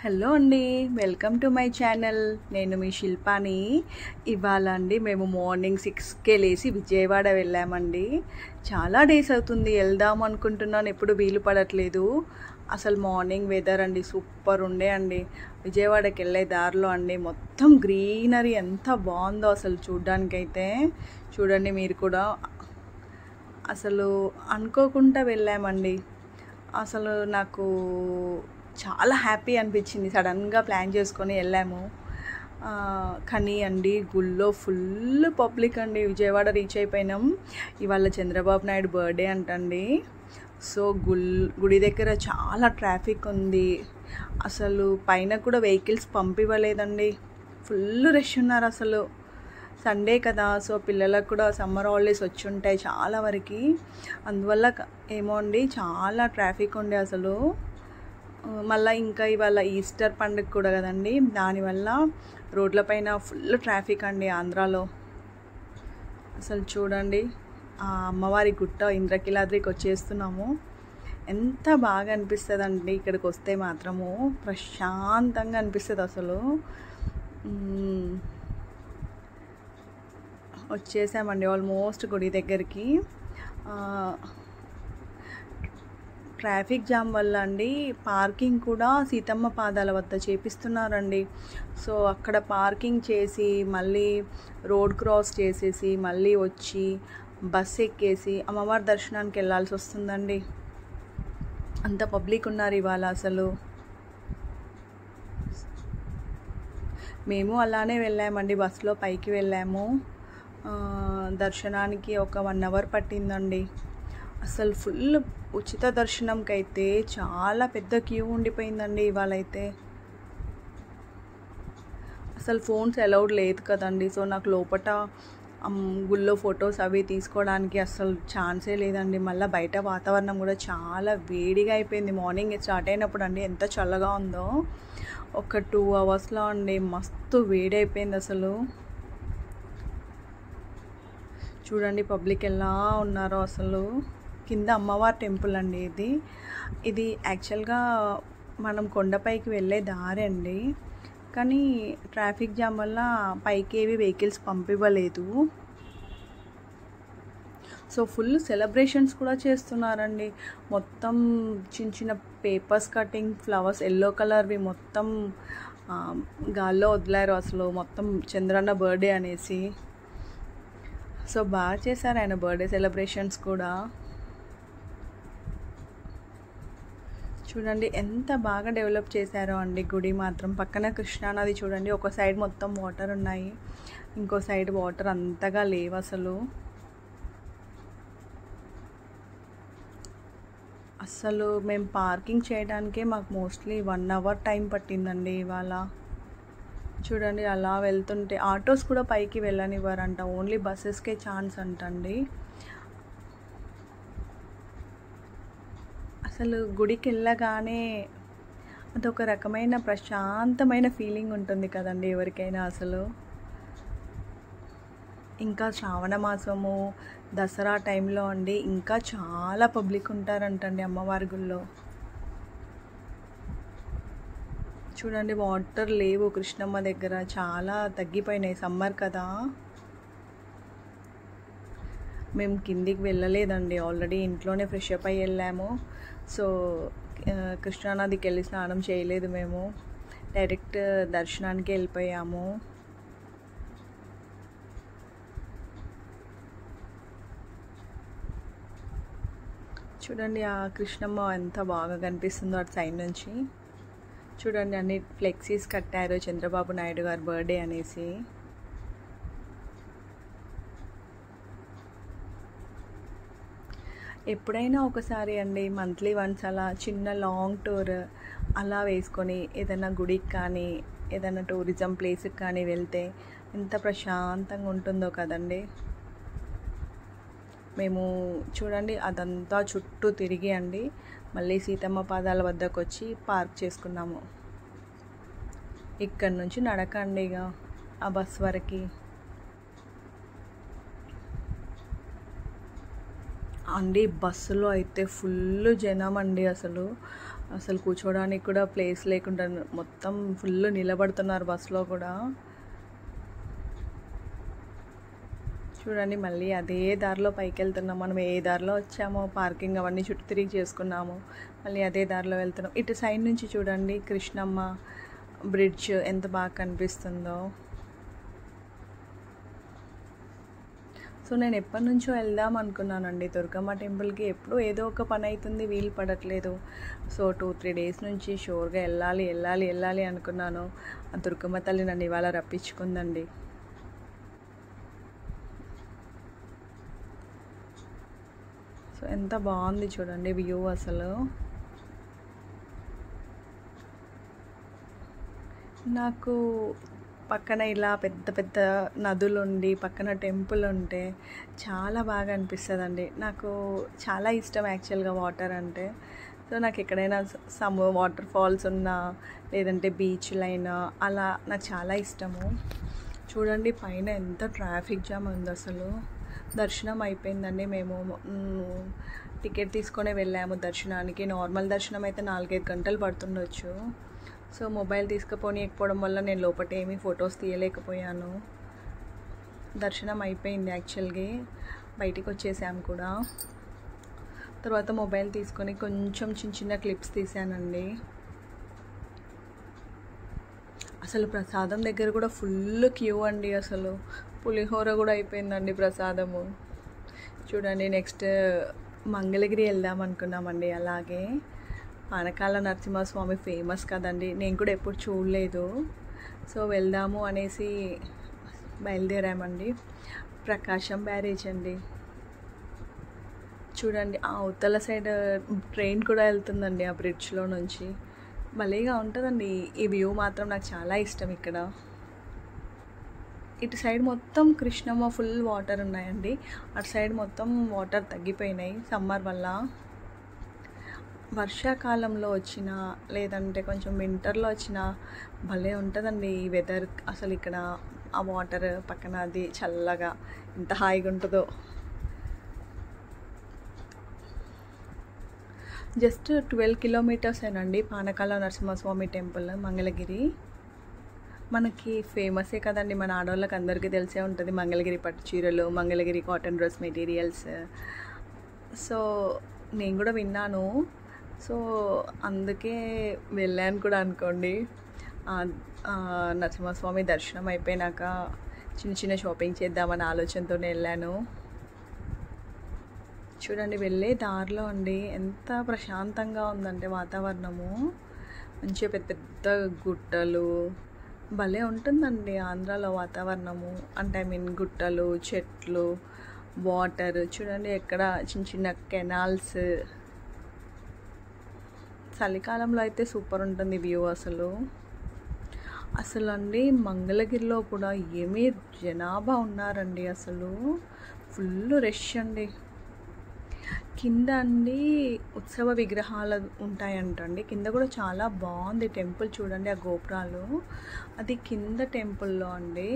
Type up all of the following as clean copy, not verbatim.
Hello అండి, welcome to my channel. నేను మీ శిల్పాని. ఇవాళ అండి మేము మార్నింగ్ 6కే లేచి విజయవాడ వెళ్ళామండి. చాలా డేస్ అవుతుంది వెళ్దాం అనుకుంటున్నాను, ఎప్పుడు వీలు పడట్లేదు. అసలు మార్నింగ్ వెదర్ అండి సూపర్ ఉండే అండి. విజయవాడకి వెళ్ళే దారిలో అండి మొత్తం గ్రీనరీ ఎంత బాగుందో అసలు చూడ్డానికైతే. చూడండి మీరు కూడా. అసలు అనుకోకుండా వెళ్ళామండి. అసలు నాకు చాలా హ్యాపీ అనిపించింది. సడన్గా ప్లాన్ చేసుకొని వెళ్ళాము. కానీ అండి గుళ్ళో ఫుల్ పబ్లిక్ అండి. విజయవాడ రీచ్ అయిపోయినాం. ఇవాళ చంద్రబాబు నాయుడు బర్త్డే అంటండి. సో గుడి దగ్గర చాలా ట్రాఫిక్ ఉంది. అసలు పైన కూడా వెహికల్స్ పంపివ్వలేదండి. ఫుల్ రష్ ఉన్నారు అసలు. సండే కదా, సో పిల్లలకు కూడా సమ్మర్ హాలిడేస్ వచ్చి ఉంటాయి చాలా వరకు. అందువల్ల ఏమో అండి చాలా ట్రాఫిక్ ఉండే అసలు. మళ్ళీ ఇంకా ఇవాళ ఈస్టర్ పండుగ కూడా కదండి, దానివల్ల రోడ్లపైన ఫుల్ ట్రాఫిక్ అండి ఆంధ్రాలో. అసలు చూడండి, ఆ అమ్మవారి గుట్ట ఇంద్రకీలాద్రికి వచ్చేస్తున్నాము. ఎంత బాగా అనిపిస్తుంది అండి ఇక్కడికి వస్తే మాత్రము. ప్రశాంతంగా అనిపిస్తుంది అసలు. వచ్చేసామండి ఆల్మోస్ట్ గుడి దగ్గరికి. ట్రాఫిక్ జామ్ వల్ల అండి పార్కింగ్ కూడా సీతమ్మ పాదాల వద్ద చేపిస్తున్నారండి. సో అక్కడ పార్కింగ్ చేసి మళ్ళీ రోడ్ క్రాస్ చేసేసి మళ్ళీ వచ్చి బస్ ఎక్కేసి అమ్మవారి దర్శనానికి వెళ్ళాల్సి వస్తుందండి. అంత పబ్లిక్ ఉన్నారు ఇవాళ అసలు. మేము అలానే వెళ్ళామండి, బస్సులో పైకి వెళ్ళాము. దర్శనానికి ఒక 1 అవర్ పట్టిందండి. అసలు ఫుల్ ఉచిత దర్శనంకి అయితే చాలా పెద్ద క్యూ ఉండిపోయిందండి ఇవాళ అయితే. అసలు ఫోన్స్ అలౌడ్ లేదు కదండి. సో నాకు లోపల గుళ్ళో ఫొటోస్ అవి తీసుకోవడానికి అసలు ఛాన్సే లేదండి. మళ్ళీ బయట వాతావరణం కూడా చాలా వేడిగా అయిపోయింది. మార్నింగ్ స్టార్ట్ అయినప్పుడు అండి ఎంత చల్లగా ఉందో, ఒక 2 అవర్స్లో అండి మస్తు వేడి అయిపోయింది అసలు. చూడండి పబ్లిక్ ఎలా ఉన్నారో అసలు. కింద అమ్మవారి టెంపుల్ అండి ఇది యాక్చువల్గా మనం కొండపైకి వెళ్ళే దారి అండి. కానీ ట్రాఫిక్ జామ్ వల్ల పైకి ఏవి వెహికల్స్ పంపివ్వలేదు. సో ఫుల్ సెలబ్రేషన్స్ కూడా చేస్తున్నారండి. మొత్తం చిన్న చిన్న పేపర్స్ కటింగ్, ఫ్లవర్స్ ఎల్లో కలర్వి మొత్తం గాల్లో వదిలారు అసలు. మొత్తం చంద్రన్న బర్త్డే అనేసి. సో బాగా చేశారు ఆయన బర్త్డే సెలబ్రేషన్స్ కూడా. చూడండి ఎంత బాగా డెవలప్ చేశారో అండి గుడి మాత్రం. పక్కన కృష్ణానది చూడండి, ఒక సైడ్ మొత్తం వాటర్ ఉన్నాయి, ఇంకో సైడ్ వాటర్ అంతగా లేవు అసలు. అసలు మేము పార్కింగ్ చేయడానికే మాకు మోస్ట్లీ 1 అవర్ టైం పట్టిందండి ఇవాళ. చూడండి అలా వెళ్తుంటే ఆటోస్ కూడా పైకి వెళ్ళనివ్వరంట, ఓన్లీ బస్సెస్కే ఛాన్స్ అంటండి. అసలు గుడికి వెళ్ళగానే అదొక రకమైన ప్రశాంతమైన ఫీలింగ్ ఉంటుంది కదండి ఎవరికైనా అసలు. ఇంకా శ్రావణ మాసము, దసరా టైంలో అండి ఇంకా చాలా పబ్లిక్ ఉంటారంటండి అమ్మవారి గుళ్ళో. చూడండి వాటర్ లేవు కృష్ణమ్మ దగ్గర, చాలా తగ్గిపోయినాయి, సమ్మర్ కదా. మేము కిందికి వెళ్ళలేదండి, ఆల్రెడీ ఇంట్లోనే ఫ్రెష్ అప్ అయ్యి వెళ్ళాము. సో కృష్ణానదికి వెళ్ళి స్నానం చేయలేదు మేము, డైరెక్ట్ దర్శనానికి వెళ్ళిపోయాము. చూడండి ఆ కృష్ణమ్మ ఎంత బాగా కనిపిస్తుందో అటు సైడ్ నుంచి. చూడండి అన్ని ఫ్లెక్సీస్ కట్టారు చంద్రబాబు నాయుడు గారి బర్త్డే అనేసి. ఎప్పుడైనా ఒకసారి అండి మంత్లీ వన్స్ అలా చిన్న లాంగ్ టూర్ అలా వేసుకొని ఏదైనా గుడికి కానీ ఏదైనా టూరిజం ప్లేస్కి కానీ వెళ్తే ఎంత ప్రశాంతంగా ఉంటుందో కదండి. మేము చూడండి అదంతా చుట్టూ తిరిగి అండి మళ్ళీ సీతమ్మ పాదాల వద్దకు వచ్చి పార్క్ చేసుకున్నాము. ఇక్కడ నుంచి నడకండి ఇక ఆ బస్ వరకు అండి. బస్సులో అయితే ఫుల్ జనం అండి అసలు. అసలు కూర్చోడానికి కూడా ప్లేస్ లేకుండా మొత్తం ఫుల్ నిలబడుతున్నారు బస్సులో కూడా. చూడండి మళ్ళీ అదే దారిలో పైకి వెళ్తున్నాం. మనం ఏ దారిలో వచ్చామో పార్కింగ్ అవన్నీ చుట్టూ తిరిగి చేసుకున్నాము, మళ్ళీ అదే దారిలో వెళ్తున్నాం. ఇటు సైడ్ నుంచి చూడండి కృష్ణమ్మ బ్రిడ్జ్ ఎంత బాగా కనిపిస్తుందో. సో నేను ఎప్పటి నుంచో వెళ్దాం అనుకున్నానండి దుర్గమ్మ టెంపుల్కి. ఎప్పుడూ ఏదో ఒక పని అవుతుంది, వీలు పడట్లేదు. సో 2-3 డేస్ నుంచి షూర్గా వెళ్ళాలి వెళ్ళాలి వెళ్ళాలి అనుకున్నాను. ఆ దుర్గమ్మ తల్లి నన్ను ఇవాళ రప్పించుకుందండి. సో ఎంత బాగుంది చూడండి వ్యూ అసలు. నాకు పక్కన ఇలా పెద్ద పెద్ద నదులు ఉండి పక్కన టెంపుల్ ఉంటే చాలా బాగా అనిపిస్తుందండి. నాకు చాలా ఇష్టం యాక్చువల్గా వాటర్ అంటే. సో నాకు ఎక్కడైనా వాటర్ ఫాల్స్ ఉన్నా లేదంటే బీచ్లైనా అలా నాకు చాలా ఇష్టము. చూడండి పైన ఎంత ట్రాఫిక్ జామ్ ఉంది అసలు. దర్శనం అయిపోయిందండి. మేము టికెట్ తీసుకొని వెళ్ళాము దర్శనానికి. నార్మల్ దర్శనం అయితే 4-5 గంటలు పడుతుండొచ్చు. సో మొబైల్ తీసుకుపోనీయకపోవడం వల్ల నేను లోపల ఏమీ ఫొటోస్ తీయలేకపోయాను. దర్శనం అయిపోయింది యాక్చువల్గా, బయటికి వచ్చేసాము కూడా. తర్వాత మొబైల్ తీసుకొని కొంచెం చిన్న చిన్న క్లిప్స్ తీసానండి. అసలు ప్రసాదం దగ్గర కూడా ఫుల్ క్యూ అండి. అసలు పులిహోర కూడా అయిపోయిందండి ప్రసాదము. చూడండి నెక్స్ట్ మంగళగిరి వెళ్దాం అనుకున్నామండి. అలాగే పానకాల నరసింహస్వామి ఫేమస్ కదండి, నేను కూడా ఎప్పుడు చూడలేదు. సో వెళ్దాము అనేసి బయలుదేరామండి. ప్రకాశం బ్యారేజ్ అండి. చూడండి ఆ అవతల సైడ్ ట్రైన్ కూడా వెళ్తుందండి ఆ బ్రిడ్జ్లో నుంచి. భలేగా ఉంటుందండి ఈ వ్యూ మాత్రం. నాకు చాలా ఇష్టం ఇక్కడ. ఇటు సైడ్ మొత్తం కృష్ణమ్మ ఫుల్ వాటర్ ఉన్నాయండి. అటు సైడ్ మొత్తం వాటర్ తగ్గిపోయినాయి సమ్మర్ వల్ల. వర్షాకాలంలో వచ్చిన లేదంటే కొంచెం వింటర్లో వచ్చిన భలే ఉంటుందండి ఈ వెదర్. అసలు ఇక్కడ ఆ వాటర్ పక్కన అది చల్లగా ఎంత హాయిగా ఉంటుందో. జస్ట్ 12 కిలోమీటర్సేనండి పానకాల నరసింహస్వామి టెంపుల్ మంగళగిరి. మనకి ఫేమసే కదండి, మన ఆడవాళ్ళకి అందరికీ తెలిసే ఉంటుంది మంగళగిరి పట్టు చీరలు, Mangalagiri cotton dress materials. So నేను కూడా విన్నాను. సో అందుకే వెళ్ళాను కూడా అనుకోండి. నరసింహస్వామి దర్శనం అయిపోయినాక చిన్న చిన్న షాపింగ్ చేద్దామని ఆలోచనతోనే వెళ్ళాను. చూడండి వెళ్ళే దారిలో అండి ఎంత ప్రశాంతంగా ఉందంటే వాతావరణము. మంచిగా పెద్ద పెద్ద గుట్టలు, భలే ఉంటుందండి ఆంధ్రాలో వాతావరణము. అంటే గుట్టలు, చెట్లు, వాటర్. చూడండి ఎక్కడ చిన్న చిన్న కెనాల్స్. చలికాలంలో అయితే సూపర్ ఉంటుంది వ్యూ అసలు. అసలు అండి మంగళగిరిలో కూడా ఏమీ జనాభా ఉన్నారండి. అసలు ఫుల్ రష్ అండి. కింద అండి ఉత్సవ విగ్రహాలు ఉంటాయంటండి. కింద కూడా చాలా బాగుంది టెంపుల్. చూడండి ఆ గోపురాలు, అది కింద టెంపుల్లో అండి.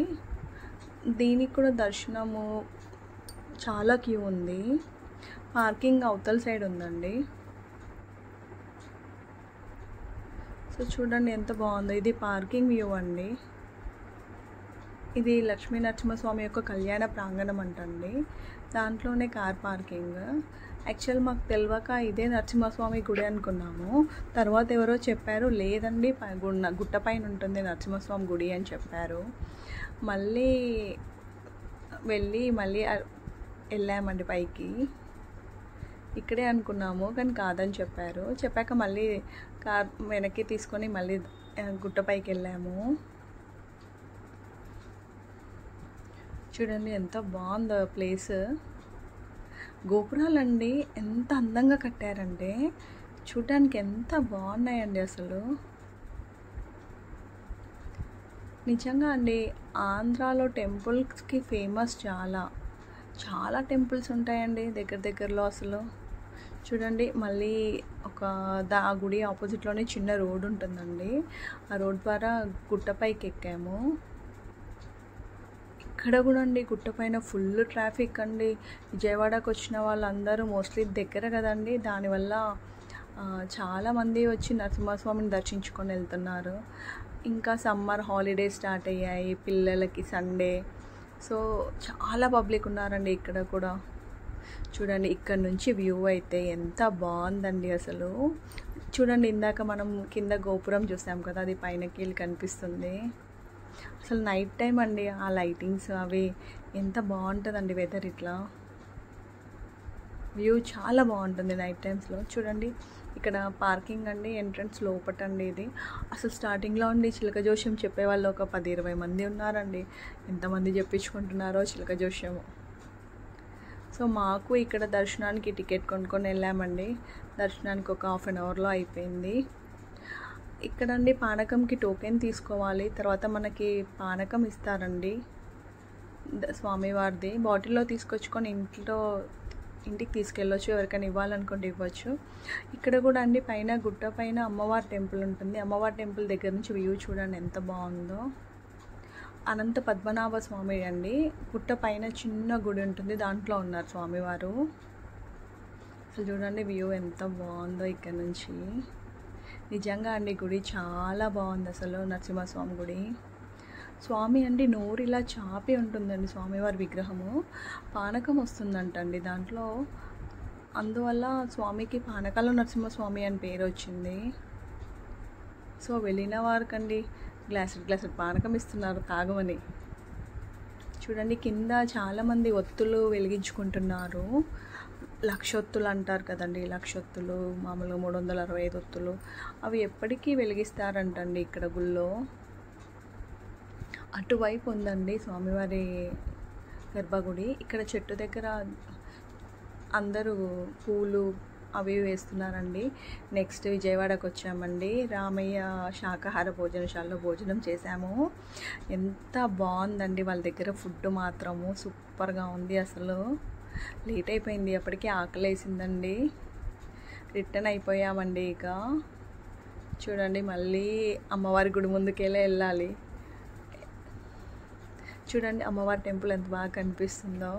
దీనికి కూడా దర్శనము చాలా క్యూ ఉంది. పార్కింగ్ అవతల సైడ్ ఉందండి. సో చూడండి ఎంత బాగుందో. ఇది పార్కింగ్ వ్యూ అండి. ఇది లక్ష్మీ నరసింహస్వామి యొక్క కళ్యాణ ప్రాంగణం అంటండి. దాంట్లోనే కార్ పార్కింగ్. యాక్చువల్ మాకు తెలియక ఇదే నరసింహస్వామి గుడి అనుకున్నాము. తర్వాత ఎవరో చెప్పారు లేదండి గుట్ట పైన ఉంటుంది నరసింహస్వామి గుడి అని చెప్పారు. మళ్ళీ వెళ్ళామండి పైకి. ఇక్కడే అనుకున్నాము కానీ కాదని చెప్పారు. చెప్పాక మళ్ళీ కార్ వెనక్కి తీసుకొని మళ్ళీ గుట్ట పైకి వెళ్ళాము. చూడండి ఎంత బాగుందో ప్లేస్. గోపురాలండి ఎంత అందంగా కట్టారంటే చూడడానికి ఎంత బాగున్నాయండి అసలు. నిజంగా అండి ఆంధ్రాలో టెంపుల్స్కి ఫేమస్ చాలా టెంపుల్స్ ఉంటాయండి దగ్గరలో అసలు. చూడండి మళ్ళీ ఆ గుడి ఆపోజిట్లోనే చిన్న రోడ్ ఉంటుందండి. ఆ రోడ్ ద్వారా గుట్టపైకి ఎక్కాము. ఇక్కడ కూడా అండి గుట్ట పైన ఫుల్ ట్రాఫిక్ అండి. విజయవాడకు వచ్చిన వాళ్ళందరూ మోస్ట్లీ దగ్గర కదండి, దానివల్ల చాలామంది వచ్చి నరసింహస్వామిని దర్శించుకొని వెళ్తున్నారు. ఇంకా సమ్మర్ హాలిడేస్ స్టార్ట్ అయ్యాయి పిల్లలకి, సండే. సో చాలా పబ్లిక్ ఉన్నారండి ఇక్కడ కూడా. చూడండి ఇక్కడ నుంచి వ్యూ అయితే ఎంత బాగుందండి అసలు. చూడండి ఇందాక మనం కింద గోపురం చూసాం కదా, అది పైనకి వెళ్ళి కనిపిస్తుంది. అసలు నైట్ టైం అండి, ఆ లైటింగ్స్ అవి ఎంత బాగుంటుందండి. వెదర్ ఇట్లా వ్యూ చాలా బాగుంటుంది నైట్ టైమ్స్లో. చూడండి ఇక్కడ పార్కింగ్ అండి, ఎంట్రన్స్ లోపటండి ఇది. అసలు స్టార్టింగ్లో అండి చిలక జోష్యం చెప్పేవాళ్ళు ఒక 10-20 మంది ఉన్నారండి. ఎంతమంది చెప్పించుకుంటున్నారో చిలక జోష్యము. సో మాకు ఇక్కడ దర్శనానికి టికెట్ కొనుక్కొని వెళ్ళామండి. దర్శనానికి ఒక 1/2 అవర్లో అయిపోయింది. ఇక్కడండి పానకంకి టోకెన్ తీసుకోవాలి. తర్వాత మనకి పానకం ఇస్తారండి స్వామివారిది. బాటిల్లో తీసుకొచ్చుకొని ఇంటికి తీసుకెళ్ళొచ్చు. ఎవరికైనా ఇవ్వాలనుకుంటే ఇవ్వచ్చు. ఇక్కడ కూడా అండి పైన గుట్ట పైన అమ్మవారి టెంపుల్ ఉంటుంది. అమ్మవారి టెంపుల్ దగ్గర నుంచి వ్యూ చూడండి ఎంత బాగుందో. అనంత పద్మనాభ స్వామి అండి. గుట్ట పైన చిన్న గుడి ఉంటుంది, దాంట్లో ఉన్నారు స్వామివారు. అసలు చూడండి వ్యూ ఎంత బాగుందో ఇక్కడ నుంచి. నిజంగా అండి గుడి చాలా బాగుంది అసలు. నరసింహస్వామి గుడి. స్వామి అండి నోరు ఇలా చాపి ఉంటుందండి స్వామివారి విగ్రహము. పానకం వస్తుందంటండి దాంట్లో. అందువల్ల స్వామికి పానకాల నరసింహస్వామి అని పేరు వచ్చింది. సో వెళ్ళిన వారికండి గ్లాసు పానకం ఇస్తున్నారు తాగమని. చూడండి కింద చాలామంది ఒత్తులు వెలిగించుకుంటున్నారు. లక్షొత్తులు అంటారు కదండి, లక్షొత్తులు మామూలుగా 365 ఒత్తులు అవి ఎప్పటికీ వెలిగిస్తారంటండి ఇక్కడ గుళ్ళో. అటువైపు ఉందండి స్వామివారి గర్భగుడి. ఇక్కడ చెట్టు దగ్గర అందరూ పూలు అవి వేస్తున్నారండి. నెక్స్ట్ విజయవాడకు వచ్చామండి. రామయ్య శాకాహార భోజనశాలలో భోజనం చేశాము. ఎంత బాగుందండి వాళ్ళ దగ్గర ఫుడ్ మాత్రము సూపర్గా ఉంది అసలు. లేట్ అయిపోయింది, అప్పటికే ఆకలి వేసిందండి. రిటర్న్ అయిపోయామండి. ఇక చూడండి మళ్ళీ అమ్మవారి గుడి ముందుకెళ్ళి వెళ్ళాలి. చూడండి అమ్మవారి టెంపుల్ ఎంత బాగా కనిపిస్తుందో.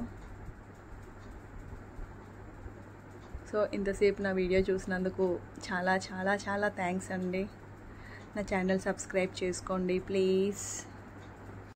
సో ఇంతసేపు నా వీడియో చూసినందుకు చాలా చాలా చాలా థ్యాంక్స్ అండి. నా ఛానల్ సబ్స్క్రైబ్ చేసుకోండి ప్లీజ్.